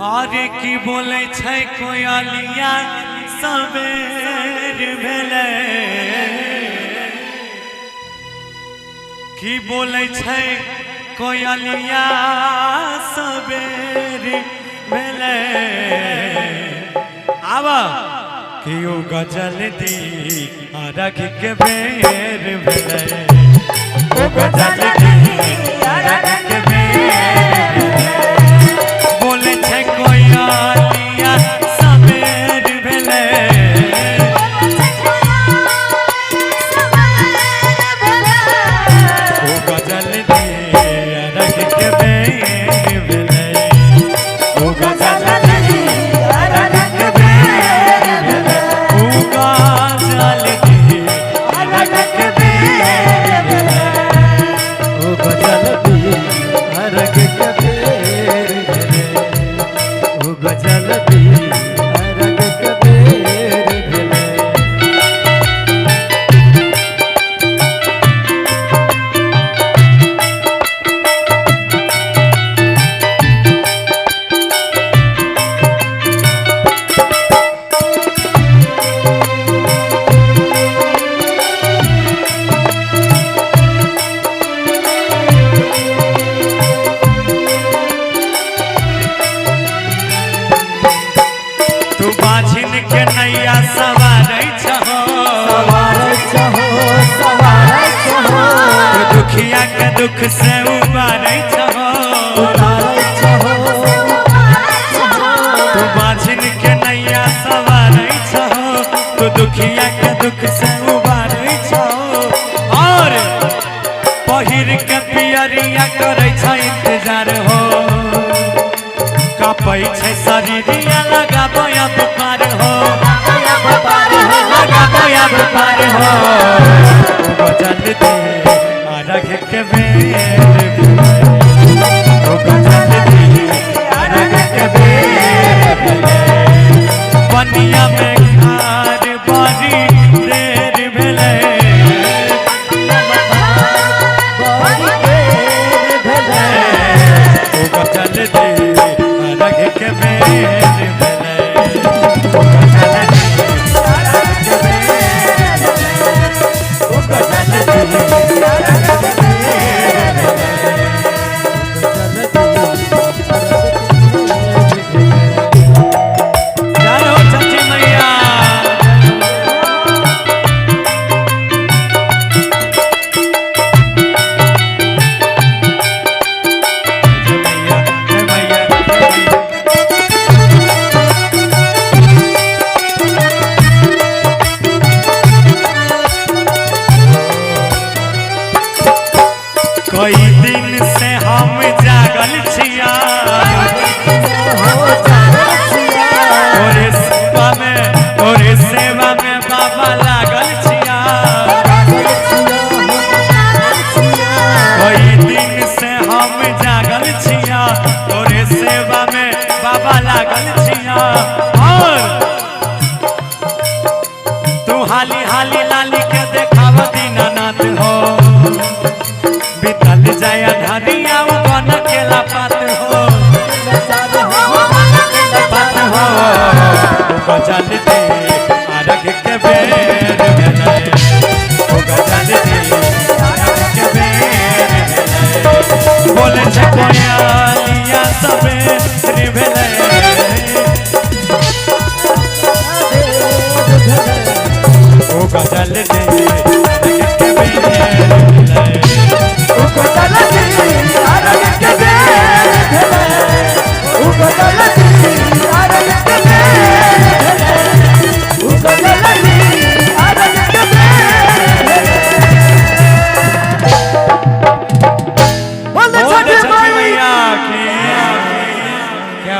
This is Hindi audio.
आरे की बोले छै कोयलिया सबेर भेले की बोले छै कोयलिया सबेर भेले आवा कियो गजल दी अरग के बेर भेले ओ गजल दी अरग के बेर बोले छै कोयलिया सबेर भेले ओ गजल दी अरग के बेर भेले ओ गजल दी अरग के बेर भेले ओ गजल दी अरग के बेर भेले ओ गजल दी अरग के बेर भेले ओ गजल दी अरग के बेर भेले तू बाझिन के नैया सवारै छहो तू दुखिया के दुख से उबारै छहो तू बाझिन के नैया सवारै छहो तू दुखिया के दुख से उबारै छहो और पहिर के पियरिया करै छ इंतजार हो कपै छै शरीरिया लगाबो अब पार हो लगाबो अब पार हो ओ गजल दे अरग के बेर भेले ओ गजल दे अरग के बेर भेले बनिया में खार बारी देर भेले ओ गजल दे अरग के बेर भेले ओ गजल दे अरग के बेर भेले ओ गजल दे अरग के बेर भेले जय हो छठी मैया जय मैया कई दिन से हम जागल छिया तोरे सेवा में बाबा लागल छिया कई दिन से हम जागल छिया तोरे सेवा में बाबा लागल छिया और तू हाली हाली लाली के देखाव दीनानाथ हो बीतल जाय धरिया बन केला पात हो पात हो ओ गजल दे अरग के बेर भेले ओ गजल दे अरग के बेर भेले बोले छै कोयलिया सबेर भेले ओ गजल दे